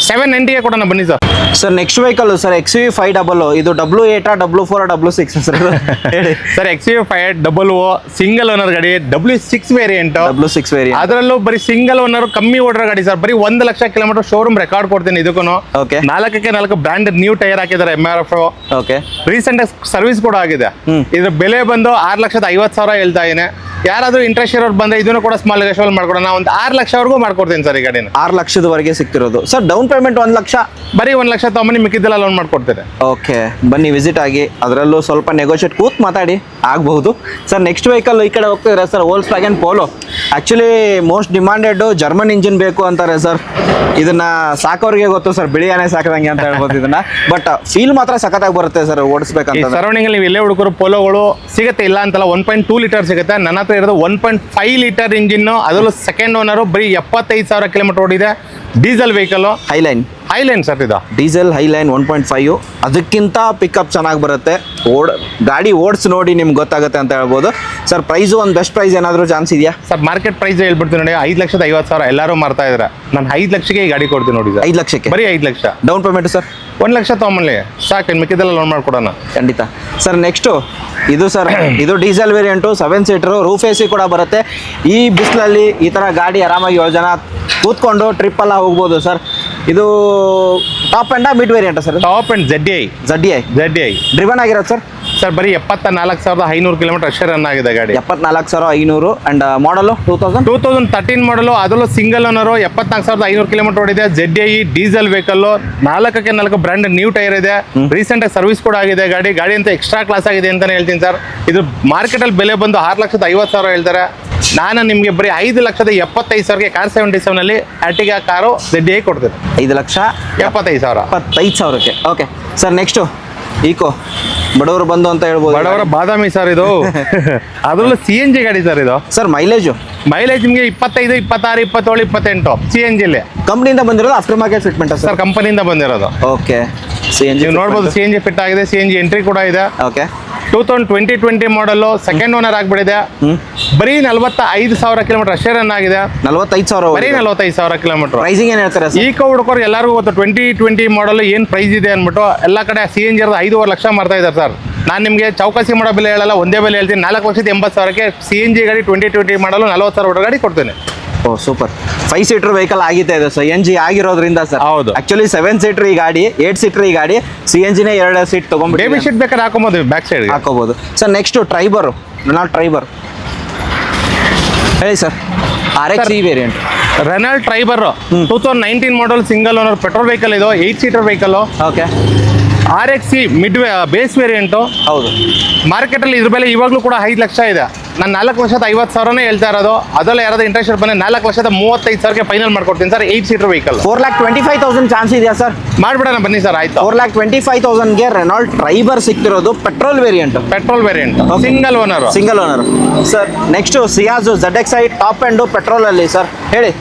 790ಗೆ ಕೊಡೋಣ ಬನ್ನಿ sir. Sir next vehicle sir XUV500 ಇದು W8 W4 W6 ಸರ್ ಹೇಳಿ. ಸರ್ XUV500 ಸಿಂಗಲ್ ಓನರ್ ಗಾಡಿ W6 ವೇರಿಯಂಟ್. W6 variant. ಅದರಲ್ಲೂ ಬರೀ ಸಿಂಗಲ್ ಓನರ್ ಕಮ್ಮಿ ಓಡರ್ ಗಾಡಿ ಸರ್. ಬರೀ 1 ಲಕ್ಷ ಕಿಲೋಮೀಟರ್ ಶೋರೂಮ್ ರೆಕಾರ್ಡ್ ಕೊಡ್ತೀನಿ ಇದಕ್ಕೂ. ಓಕೆ. 4 ಬ್ರ್ಯಾಂಡ್ ನ್ಯೂ ಟೈರ್ ಹಾಕಿದ್ದಾರೆ MRF. ಓಕೆ. ರೀಸೆಂಟ್ ಸರ್ವಿಸ್ ಕೂಡ ಆಗಿದೆ. ಇದ್ರ ಬೆಲೆ ಬಂದು 6,50,000 ಹೇಳ್ತಾ ಇದ್ದೀನಿ. ಯಾರಾದ್ರೂ ಇಂಟ್ರೆಸ್ಟ್ ಇರೋರು ಬಂದ್ರೆ ಇದನ್ನು ಕೂಡ ಸ್ಮಾಲ್ ನೆಗೋಷಿಯಬಲ್ ಮಾಡ್ಕೊಡೋಣ. ಒಂದು 6 ಲಕ್ಷವರೆಗೂ ಮಾಡ್ಕೊಡ್ತೀನಿ ಸರ್ ಈ ಗಾಡಿನ. 6 ಲಕ್ಷದವರೆಗೆ ಸಿಗ್ತಿರೋದು ಸರ್. ಡೌನ್ ಪೇಮೆಂಟ್ 1 ಲಕ್ಷ, ಬರೀ 1 ಲಕ್ಷ ತಗೊಂಬನ್ನಿ, ಮಿಕ್ಕಿದ್ದೆಲ್ಲ ಲೋನ್ ಮಾಡ್ಕೊಡ್ತೇನೆ. ಓಕೆ, ಬನ್ನಿ ವಿಸಿಟ್ ಆಗಿ, ಅದರಲ್ಲೂ ಸ್ವಲ್ಪ ನೆಗೋಷಿಯೇಟ್ ಕೂತ್ ಮಾತಾಡಿ ಆಗಬಹುದು ಸರ್. ನೆಕ್ಸ್ಟ್ ವೆಹಿಕಲ್ ಈ ಕಡೆ ಹೋಗ್ತಿದ್ರೆ sir Volkswagen Polo. Actually most demanded German engine ಬೇಕು ಅಂತಾರೆ ಸರ್. ಇದನ್ನ ಸಾಕೋರಿಗೆ ಗೊತ್ತು ಸರ್, ಬಿಳಿಯಾನೆ ಸಾಕದಂಗೆ ಅಂತ ಹೇಳ್ಬೋದು ಇದನ್ನ. ಬಟ್ ಫೀಲ್ ಮಾತ್ರ ಸಖತ್ತಾಗಿ ಬರುತ್ತೆ ಸರ್ ಓಡಿಸ್ಬೇಕಂತ. ಸರೌಂಡಿಂಗ್ ಅಲ್ಲಿ ನೀವು ಎಲ್ಲೇ ಹುಡುಗರು ಪೋಲೋಗಳು ಸಿಗುತ್ತೆ, ಇಲ್ಲ ಅಂತಲ್ಲ. 1.2 ಲೀಟರ್ ಸಿಗುತ್ತೆ. ನನ್ನ ಹತ್ರ ಇರೋದು 1.5 ಲೀಟರ್ ಇಂಜಿನ್, ಅದರಲ್ಲೂ ಸೆಕೆಂಡ್ ಓನರು. ಬರೀ 75,000 ಕಿಲೋಮೀಟರ್ ಓಡಿದೆ. Diesel vehicle. ಹೈಲೈನ್ ಸರ್ ಇದು. Diesel Highline 1.5. ಅದಕ್ಕಿಂತ ಪಿಕಪ್ ಚೆನ್ನಾಗಿ ಬರುತ್ತೆ. ಗಾಡಿ ಓಡಿಸಿ ನೋಡಿ ನಿಮ್ಗೆ ಗೊತ್ತಾಗುತ್ತೆ ಅಂತ ಹೇಳ್ಬೋದು ಸರ್. ಪ್ರೈಸು ಒಂದು ಬೆಸ್ಟ್ ಪ್ರೈಸ್ ಏನಾದರೂ ಚಾನ್ಸ್ ಇದೆಯಾ ಸರ್? ಮಾರ್ಕೆಟ್ ಪ್ರೈಸ್ ಹೇಳ್ಬಿಡ್ತೀನಿ ನೋಡಿ, 5,50,000 ಎಲ್ಲರೂ ಮಾರ್ತಾ ಇದ್ದಾರೆ. ನಾನು 5 ಲಕ್ಷಕ್ಕೆ ಈ ಗಾಡಿ ಕೊಡ್ತೀನಿ ನೋಡಿ ಸರ್. 5 ಲಕ್ಷಕ್ಕೆ ಬರೀ 5 lakh. Down payment sir 1 lakh ತೊಗೊಂಬಲ್ಲಿ ಸಾಕು, ಮಿಕ್ಕಿದೆಲ್ಲ ಲೋನ್ ಮಾಡ್ಕೊಡೋಣ. ಖಂಡಿತ ಸರ್. ನೆಕ್ಸ್ಟು ಇದು ಸರ್, ಇದು diesel variant, 7 seater, roof AC ಕೂಡ ಬರುತ್ತೆ. ಈ ಬಿಸಿಲಲ್ಲಿ ಈ ಥರ ಗಾಡಿ ಆರಾಮಾಗಿ 7 ಜನ ಕೂತ್ಕೊಂಡು ಟ್ರಿಪ್ ಎಲ್ಲ ಹೋಗ್ಬೋದು ಸರ್. ಇದು top and mid variant sir? Top and ZDI driven ಆಗಿರೋದು ಸರ್? ಸರ್ ಬರೀ 74,500 ಕಿಲೋಮೀಟರ್ ಅಷ್ಟೇ ರನ್ ಆಗಿದೆ ಗಾಡಿ. 74,500 ಆ್ಯಂಡ್ ಮಾಡಲು 2013 ಮಾಡಲು. ಅದರಲ್ಲೂ ಸಿಂಗಲ್ ಓನರು. 74,500 ಕಿಲೋಮೀಟರ್ ಓಡಿದೆ. ZDI diesel vehicle. 4 brand new tyre ಇದೆ. ರೀಸೆಂಟ್ ಆಗಿ ಸರ್ವಿಸ್ ಕೂಡ ಆಗಿದೆ ಗಾಡಿ. ಗಾಡಿ ಅಂತ ಎಕ್ಸ್ಟ್ರಾ ಕ್ಲಾಸ್ ಆಗಿದೆ ಅಂತಾನೆ ಹೇಳ್ತೀನಿ ಸರ್. ಇದು ಮಾರ್ಕೆಟಲ್ಲಿ ಬೆಲೆ ಬಂದು 6,50,000 ಹೇಳ್ತಾರೆ. ನಾನು ನಿಮಗೆ ಬರೀ 5,75,000ಗೆ ಕಾರ್ 77 ಅಲ್ಲಿ ಆರ್ಟಿಗಾ ಕಾರು ZDI ಕೊಡ್ತೇನೆ. 5,75,000ಕ್ಕೆ. Okay sir. ನೆಕ್ಸ್ಟು ಈಕೋ, ಬಡವರು ಬಂದು ಅಂತ ಹೇಳ್ಬೋದು. ಬಡವರ ಬಾದಾಮಿ ಸರ್ ಇದು. ಅದರಲ್ಲೂ CNG ಗಾಡಿ ಸರ್ ಇದು. ಸರ್ ಮೈಲೇಜ್ ನಿಮಗೆ 25, 26, 27, 28 CNG ಅಲ್ಲಿ. ಕಂಪ್ನಿಯಿಂದ ಬಂದಿರೋದು ಆಫ್ಟರ್ ಮಾರ್ಕೆಟ್ ಫಿಟ್ಮೆಂಟ್ ಸರ್? ಕಂಪನಿಯಿಂದ ಬಂದಿರೋದು. ಓಕೆ. CNG ನೀವು ನೋಡ್ಬೋದು, CNG ಫಿಟ್ ಆಗಿದೆ. CNG ಎಂಟ್ರಿ ಕೂಡ ಇದೆ. ಓಕೆ. 2020 ಮಾಡಲು. ಸೆಕೆಂಡ್ ಓನರ್ ಆಗ್ಬಿಟ್ಟಿದೆ. ಬರೀ 45,000 ಕಿಲೋಮೀಟರ್ ಅಷ್ಟೇ ರನ್ ಆಗಿದೆ. 45,000 ಬರೀ 45,000 ಕಿಲೋಮೀಟರ್. ಪ್ರೈಸಿಂಗ್ ಏನು ಹೇಳ್ತಾರೆ ಸರ್? ಈಕೋ ಹುಡುಕರು ಎಲ್ಲರಿಗೂ ಗೊತ್ತು 2020 ಮಾಡಲ್ ಏನು ಪ್ರೈಸ್ ಇದೆ ಅಂದ್ಬಿಟ್ಟು. ಎಲ್ಲ ಕಡೆ CNG 5.5 ಲಕ್ಷ ಮಾರ್ತಾ ಇದ್ದಾರೆ ಸರ್. ನಾನು ನಿಮಗೆ ಚೌಕಾಸಿ ಮಾಡೋ ಬೆಲೆ ಹೇಳಲ್ಲ, ಒಂದೇ ಬೆಲೆ ಹೇಳ್ತೀನಿ. 4,80,000ಕ್ಕೆ CNG ಗಾಡಿ 2020 ಮಾಡಲು 40,000 ಗಾಡಿ ಕೊಡ್ತೇನೆ. ಓ ಸೂಪರ್. 5 ಸೀಟರ್ ವೆಹಿಕಲ್ ಆಗಿದೆ ಇದು CNG ಆಗಿರೋದ್ರಿಂದ ಸರ್. ಹೌದು. ಆಕ್ಚುಲಿ 7 ಸೀಟರ್ ಈ ಗಾಡಿ, 8 ಸೀಟರ್ ಈ ಗಾಡಿ. CNGನೇ 2 ಸೀಟ್ ತಗೊಂಡ್ಬಿಟ್ಟು ಬೇಬಿ ಶೀಟ್ ಬೇಕಾದ್ರೆ ಹಾಕೋಬೋದು, ಬ್ಯಾಕ್ ಸೈಡ್ ಹಾಕೋಬಹುದು ಸರ್. ನೆಕ್ಸ್ಟ್ ಟ್ರೈಬರ್, ಟ್ರೈಬರ್ ಹೇಳಿ sir. RX variant. Renault Triber 2019 model single owner petrol vehicle ಇದು. 8 seater vehicle. Okay. RX mid base variant. ಹೌದು. ಮಾರ್ಕೆಟಲ್ಲಿ ಇದ್ರ ಬೆಲೆ ಇವಾಗಲೂ ಕೂಡ 5 ಲಕ್ಷ ಇದೆ. ನಾನು 4,50,000 ಹೇಳ್ತಾ ಇರೋದು. ಅದೆಲ್ಲ ಯಾರಾದ್ರೂ ಇಂಟ್ರೆಸ್ಟ್ ಬಂದರೆ 4,35,000ಗೆ ಫೈನಲ್ ಮಾಡ್ಕೊಡ್ತೀನಿ ಸರ್. 8 seater vehicle. 4,25,000 ಚಾನ್ಸ್ ಇದೆಯಾ ಸರ್? ಮಾಡ್ಬಿಡೋಣ ಬನ್ನಿ ಸರ್. ಆಯ್ತು. 4,25,000ಗೆ ರೆನಾಲ್ಡ್ ಟ್ರೈಬರ್ ಸಿಗ್ತಿರೋದು. Petrol variant. Single owner sir. Next Ciaz ZXi top end petrol ಅಲ್ಲಿ ಸರ್. ಹೇಳಿ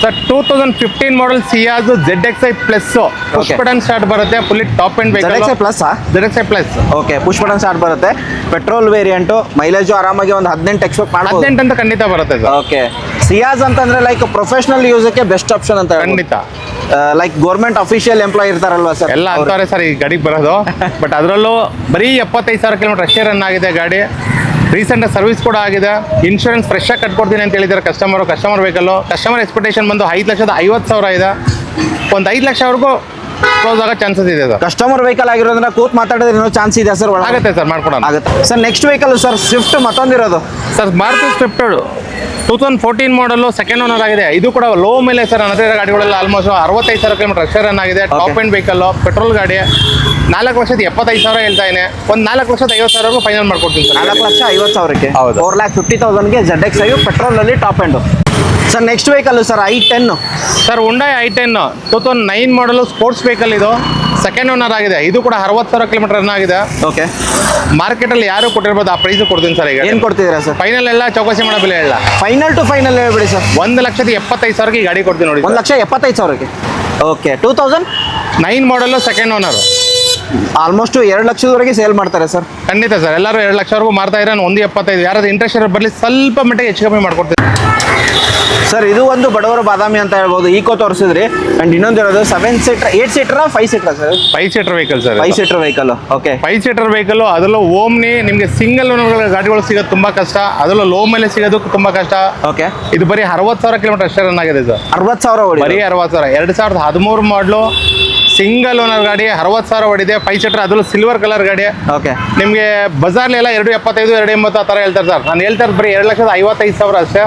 sir. 2015 model Ciaz ZXi plus. Push button start ಬರುತ್ತೆ. Fully top end vehicle. ZXi plus. Okay. Push button start ಬರುತ್ತೆ. Petrol variant. ಮೈಲೇಜು ಆರಾಮಾಗಿ ಒಂದು 18 ಎಕ್ಸ್ಪೆಕ್ಟ್ ಮಾಡ್ಬೋದು. 18 ಅಂತ ಖಂಡಿತ ಬರುತ್ತೆ ಸರ್. ಓಕೆ. ಸಿಯಾಜ್ ಅಂತಂದ್ರೆ ಲೈಕ್ ಪ್ರೊಫೆಷನಲ್ ಯೂಸಕ್ಕೆ ಬೆಸ್ಟ್ ಆಪ್ಷನ್ ಅಂತ ಖಂಡಿತ. ಲೈಕ್ ಗೌರ್ಮೆಂಟ್ ಅಫಿಷಿಯಲ್ ಎಂಪ್ಲಾಯ್ ಇರ್ತಾರಲ್ವಾ ಸರ್, ಎಲ್ಲ ಅಂತಾರೆ ಸರ್ ಈ ಗಾಡಿಗೆ ಬರೋದು. ಬಟ್ ಅದರಲ್ಲೂ ಬರೀ 75,000 ಕಿಲೋಮೀಟರ್ ಅಷ್ಟೇ ರನ್ ಆಗಿದೆ ಗಾಡಿ. ರೀಸೆಂಟಾಗಿ ಸರ್ವಿಸ್ ಕೂಡ ಆಗಿದೆ. ಇನ್ಶೂರೆನ್ಸ್ ಫ್ರೆಶ್ ಆಗಿ ಕಟ್ಕೊಡ್ತೀನಿ ಅಂತ ಹೇಳಿದ್ದಾರೆ ಕಸ್ಟಮರ್ ವೆಹಿಕಲ್ಲು. ಕಸ್ಟಮರ್ ಎಕ್ಸ್ಪೆಕ್ಟೇಷನ್ ಬಂದು 5,50,000 ಇದೆ. ಒಂದು 5 ಲಕ್ಷವರೆಗೂ ಕ್ಲೋಸ್ ಆಗೋ ಚಾನ್ಸಸ್ ಇದೆ ಸರ್. ಕಸ್ಟಮರ್ ವೆಹಿಕಲ್ ಆಗಿರೋದ್ರಿಂದ ಕೂತ್ ಮಾತಾಡಿದ್ರೆ ಇನ್ನೂ ಚಾನ್ಸ್ ಇದೆ ಸರ್? ಆಗುತ್ತೆ ಸರ್, ಮಾಡ್ಕೊಡೋಣ. ಆಗುತ್ತೆ sir. Next vehicle sir Swift ಮತ್ತೊಂದಿರೋದು sir. Maruti Swift 2014 model second owner ಆಗಿದೆ. ಇದು ಕೂಡ ಲೋ ಮೇಲೆ ಸರ್. ನನ್ನ ಹತ್ರ ಗಾಡಿಗಳೆಲ್ಲ ಆಲ್ಮೋಸ್ಟ್ 65,000 ಕಿಲೋಮೀಟರ್ ಅಷ್ಟೇ ರನ್ ಆಗಿದೆ. ಟಾಪ್ ಆ್ಯಂಡ್ ವೆಹಿಕಲ್, ಪೆಟ್ರೋಲ್ ಗಾಡಿ. 4,75,000 ಹೇಳ್ತಾ ಇದ್ದೀನಿ. ಒಂದು 4,50,000 ಫೈನಲ್ ಮಾಡ್ಕೊಡ್ತೀನಿ ಸರ್. 4,50,000ಕ್ಕೆ. ಹೌದು. 4,50,000ಗೆ ZXi ಪೆಟ್ರೋಲ್ ಅಲ್ಲಿ top and sir. Next vehicle sir i10 sir. Hyundai i10 2009 ಮಾಡಲು ಸ್ಪೋರ್ಟ್ಸ್ ವೆಹಿಕಲ್ ಇದು. ಸೆಕೆಂಡ್ ಓನರ್ ಆಗಿದೆ. ಇದು ಕೂಡ 60,000 ಕಿಲೋಮೀಟರ್ ರನ್ ಆಗಿದೆ. ಓಕೆ. ಮಾರ್ಕೆಟಲ್ಲಿ ಯಾರು ಕೊಟ್ಟಿರ್ಬೋದು ಆ ಪ್ರೈಸ್ ಕೊಡ್ತೀನಿ ಸರ್. ಈಗ ಏನು ಕೊಡ್ತಿದ್ದೀರಾ ಸರ್? ಫೈನಲ್ ಎಲ್ಲ ಚೌಕಾಸಿ ಮಾಡೋ ಬೆಲೆ ಹೇಳ. ಫೈನಲ್ ಟು ಫೈನಲ್ ಹೇಳ್ಬಿಡಿ ಸರ್. 1,75,000ಗೆ ಈ ಗಾಡಿ ಕೊಡ್ತೀನಿ ನೋಡಿ. 1,75,000ಕ್ಕೆ. ಓಕೆ. 2009 ಮಾಡಲು ಸೆಕೆಂಡ್ ಓನರ್. ಆಲ್ಮೋಸ್ಟ್ 2 ಲಕ್ಷದವರೆಗೆ ಸೇಲ್ ಮಾಡ್ತಾರೆ ಸರ್. ಖಂಡಿತ ಸರ್, ಎಲ್ಲರೂ 2 ಲಕ್ಷವರೆಗೂ ಮಾರ್ತಾ ಇದ್ರೆ ನಾನು 1.75 ಯಾರಾದ್ರೂ ಇಂಟ್ರೆಸ್ಟ್ ಇರೋ ಬರಲಿ, ಸ್ವಲ್ಪ ಮಟ್ಟಿಗೆ ಹೆಚ್ಚು ಕಮ್ಮಿ ಮಾಡ್ಕೊಡ್ತೀನಿ ಸರ್. ಇದು ಒಂದು ಬಡವರ ಬಾದಾಮಿ ಅಂತ ಹೇಳ್ಬೋದು. ಈಕೋ ತೋರಿಸಿದ್ರಿ. ಅಂಡ್ ಇನ್ನೊಂದು ಇರೋದು 7 seater 8 seater 5 seater sir? 5 seater vehicle sir. 5 seater vehicle. Okay, 5 seater vehicle. ಅದರಲ್ಲೂ ಓಮ್ನಿ ನಿಮಗೆ ಸಿಂಗಲ್ ಗಾಡಿಗಳು ಸಿಗೋದು ತುಂಬಾ ಕಷ್ಟ, ಅದರಲ್ಲೂ ಲೋ ಮೇಲೆ ಸಿಗೋದು ತುಂಬಾ ಕಷ್ಟ. ಓಕೆ, ಇದು ಬರೀ 60,000 ಕಿಲೋಮೀಟರ್ ಅಷ್ಟೇ ರನ್ ಆಗಿದೆ ಸರ್. 60,000 ಹೊಡಿ. ಬರೀ 60,000. 2013 ಮಾಡಲು ಸಿಂಗಲ್ ಓನರ್ ಗಾಡಿ, 60,000 ಹೊಡಿದೆ. 5 ಸೀಟರ್, ಅದರಲ್ಲೂ ಸಿಲ್ವರ್ ಕಲರ್ ಗಾಡಿ. ಓಕೆ, ನಿಮಗೆ ಬಜಾರ್ಲಿ ಎಲ್ಲ 2.75 2.80 ಆ ಥರ ಹೇಳ್ತಾರೆ ಸರ್. ನಾನು ಹೇಳ್ತಾ ಇರೋದು ಬರೀ 2,55,000 ಅಷ್ಟೇ.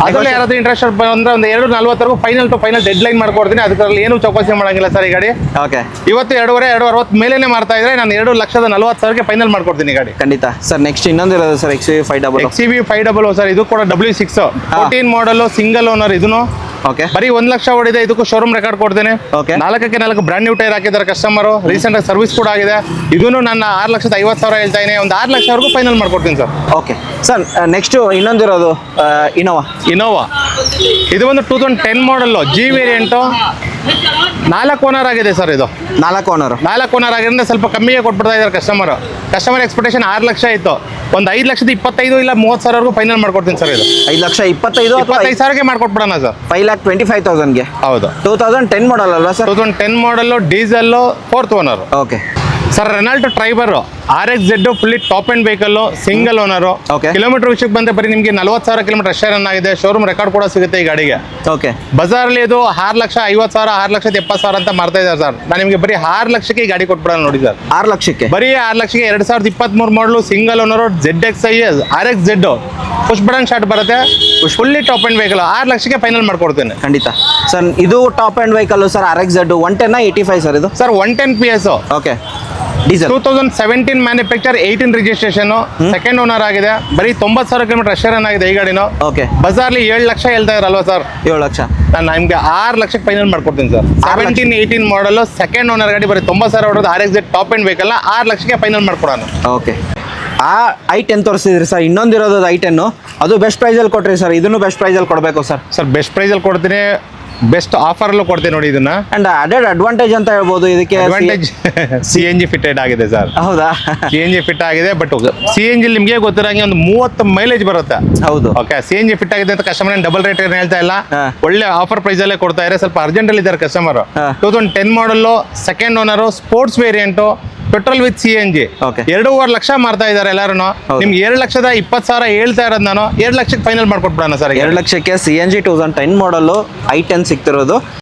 ಅದರಲ್ಲಿ ಯಾರಾದ್ರೂ ಇಂಟ್ರೆಸ್ಟ್ ಬಂದ್ರೆ ಒಂದು 2.40 final to final deadline ಮಾಡ್ಕೊಡ್ತೀನಿ. ಅದರಲ್ಲಿ ಏನು ಚೌಕಾಸಿ ಮಾಡಂಗಿಲ್ಲ ಸರ್ ಈ ಗಾಡಿ. ಓಕೆ, ಇವತ್ತು 2.60 ಮೇಲೇನೆ ಮಾರ್ತಾ ಇದ್ರೆ ನಾನು 2,40,000ಗೆ ಫೈನಲ್ ಮಾಡ್ಕೊಡ್ತೀನಿ ಗಾಡಿ. ಖಂಡಿತ ಸರ್. ನೆಕ್ಸ್ಟ್ ಇನ್ನೊಂದು ಇರೋದು ಸರ್ XUV 500. XUV 500 sir. ಇದು ಕೂಡ W6 14 ಮಾಡಲ್ ಸಿಂಗಲ್ ಓನರ್. ಇದನ್ನು ಓಕೆ, ಬರೀ 1 ಲಕ್ಷ ಹೊಡಿದೆ. ಇದಕ್ಕೂ ಶೋರೂಮ್ ರೆಕಾರ್ಡ್ ಕೊಡ್ತೇನೆ. ಓಕೆ, 4 ಬ್ರ್ಯಾಂಡ್ ನ್ಯೂ ಟೈರ್ ಹಾಕಿದ್ದಾರೆ ಕಸ್ಟಮರು. ರೀಸೆಂಟ್ ಆಗಿ ಸರ್ವಿಸ್ ಕೂಡ ಆಗಿದೆ. ಇದನ್ನು ನಾನು 6,50,000 ಹೇಳ್ತಾ ಇದ್ದೀನಿ. ಒಂದು 6 ಲಕ್ಷವರೆಗೂ ಫೈನಲ್ ಮಾಡ್ಕೊಡ್ತೀನಿ ಸರ್. Okay sir. ನೆಕ್ಸ್ಟ್ ಇನ್ನೊಂದು ಇರೋದು ಇನೋವಾ. ಇದು ಒಂದು 2010 ಮಾಡಲ್ಲು G ವೇರಿಯಂಟು. 4 ಓನರ್ ಆಗಿದೆ ಸರ್. ಇದು 4 ಓನರ್. 4 ಓನರ್ ಆಗಿರೋದ್ರಿಂದ ಸ್ವಲ್ಪ ಕಮ್ಮಿಗೆ ಕೊಟ್ಬಿಡ್ತಾ ಇದ್ದಾರೆ ಕಸ್ಟಮರ್ ಎಕ್ಸ್ಪೆಕ್ಟೇಷನ್ 6 ಲಕ್ಷ ಇತ್ತು. ಒಂದು 5,25,000 ಇಲ್ಲ 30,000ವರೆಗೂ ಫೈನಲ್ ಮಾಡ್ಕೊಡ್ತೀನಿ ಸರ್. ಇದು 5,25,000 ಮಾಡ್ಕೊಟ್ಬಿಡೋಣ ಸರ್. 5,25,000ಗೆ. ಹೌದು, 2010 ಮಾಡಲ್ ಅಲ್ವಾ sir? 2010 model, diesel, 4th owner. Okay sir, Renault Triber RXZ fully top end vehicle, single owner. Okay. Kilometre ವಿಷಯಕ್ಕೆ ಬಂದ್ರೆ ಬರೀ ನಿಮಗೆ 40,000 ಕಿಲೋಮೀಟರ್ ಅಷ್ಟೇ ರನ್ ಆಗಿದೆ. ಶೋರೂಮ್ ರೆಕಾರ್ಡ್ ಕೂಡ ಸಿಗುತ್ತೆ ಈ ಗಾಡಿಗೆ. ಓಕೆ, ಬಜಾರಲ್ಲಿ ಇದು 6,50,000 6,70,000 ಅಂತ ಮಾರ್ತಾ ಇದ್ದಾರೆ ಸರ್. ನಾನು ನಿಮಗೆ ಬರೀ 6 ಲಕ್ಷಕ್ಕೆ ಈ ಗಾಡಿ ಕೊಟ್ಬಿಡೋಣ ನೋಡಿ ಸರ್. 6 ಲಕ್ಷಕ್ಕೆ ಬರೀ 6 ಲಕ್ಷಕ್ಕೆ 2023 model single owner ZXi RXZ push button start ಬರುತ್ತೆ. ಫುಲ್ಲಿ ಟಾಪ್ ಎಂಡ್ ವೆಹಿಕಲ್ 6 ಲಕ್ಷಕ್ಕೆ ಫೈನಲ್ ಮಾಡ್ಕೊಡ್ತೇನೆ. ಖಂಡಿತ ಸರ್. ಇದು top end vehicle sir. RXZ 110 85 sir ಇದು? Sir 110 PS. Okay, diesel. 2017 manufacture, 18 registration, second owner ಆಗಿದೆ. ಬರೀ 90,000 ಕಿಲೋಮೀಟರ್ ಅಷ್ಟೇ ರನ್ ಆಗಿದೆ ಈ ಗಾಡಿನ. ಓಕೆ, ಬಜಾರ್ಲಿ 7 ಲಕ್ಷ ಹೇಳ್ತಾ ಇರಲ್ವಾ ಸರ್? 7 ಲಕ್ಷ. ನಾನು ನಿಮಗೆ 6 ಲಕ್ಷಕ್ಕೆ ಫೈನಲ್ ಮಾಡ್ಕೊಡ್ತೀನಿ ಸರ್. 17-18 ಮಾಡಲು ಸೆಕೆಂಡ್ ಓನರ್ ಗಾಡಿ, ಬರೀ 90,000 ಹೊಡೆದು RXZ ಟಾಪ್ ಎಂಡ್ ವೆಹಿಕಲ್ 6 ಲಕ್ಷಕ್ಕೆ ಫೈನಲ್ ಮಾಡ್ಕೊಡೋಣ. ಓಕೆ, ಆ i10 ತೋರಿಸಿದ್ರಿ ಸರ್. ಇನ್ನೊಂದಿರೋದು i10, ಅದು ಬೆಸ್ಟ್ ಪ್ರೈಸಲ್ಲಿ ಕೊಟ್ರಿ ಸರ್. ಇದನ್ನು ಬೆಸ್ಟ್ ಪ್ರೈಸಲ್ಲಿ ಕೊಡಬೇಕು ಸರ್? ಸರ್, ಬೆಸ್ಟ್ ಪ್ರೈಸಲ್ಲಿ ಕೊಡ್ತೀನಿ, ಬೆಸ್ಟ್ ಆಫರಲ್ಲೂ ಕೊಡ್ತೀನಿ ನೋಡಿ ಇದನ್ನ. ಅಂಡ್ ಅಡೆಡ್ ಅಡ್ವಾಂಟೇಜ್ ಅಂತ ಹೇಳ್ಬೋದು ಇದಕ್ಕೆ. ಅಡ್ವಾಂಟೇಜ್ CNG ಫಿಟೆಡ್ ಆಗಿದೆ ಸರ್. ಹೌದಾ? CNG ಫಿಟ್ ಆಗಿದೆ. ಬಟ್ CNG ನಿಮಗೆ ಗೊತ್ತಿರಂಗೆ ಒಂದು 30 ಮೈಲೇಜ್ ಬರುತ್ತೆ. ಹೌದು. ಓಕೆ, CNG ಫಿಟ್ ಆಗಿದೆ ಅಂತ ಕಸ್ಟಮರ್ ಡಬಲ್ ರೇಟ್ ಏನು ಹೇಳ್ತಾ ಇಲ್ಲ. ಒಳ್ಳೆ ಆಫರ್ ಪ್ರೈಸ್ ಅಲ್ಲೇ ಕೊಡ್ತಾ ಇದ್ದಾರೆ. ಸ್ವಲ್ಪ ಅರ್ಜೆಂಟ್ ಅಲ್ಲಿ ಇದ್ದಾರೆ customer. 2010 model, second owner, sports variant, petrol with CNG. Okay. 2.5 lakh ಮಾರ್ತಾ ಇದ್ದಾರೆ ಎಲ್ಲರೂ. ನಿಮ್ಗೆ 2,20,000 ಹೇಳ್ತಾ ಇರೋದು ನಾನು 2 ಲಕ್ಷಕ್ಕೆ ಫೈನಲ್ ಮಾಡ್ಕೊಟ್ಬಿಡೋಣ ಸರ್. 2 ಲಕ್ಷಕ್ಕೆ CNG 2010 ಮಾಡಲ್ಲು i10 ಸಿಗ್ತಿರೋದು.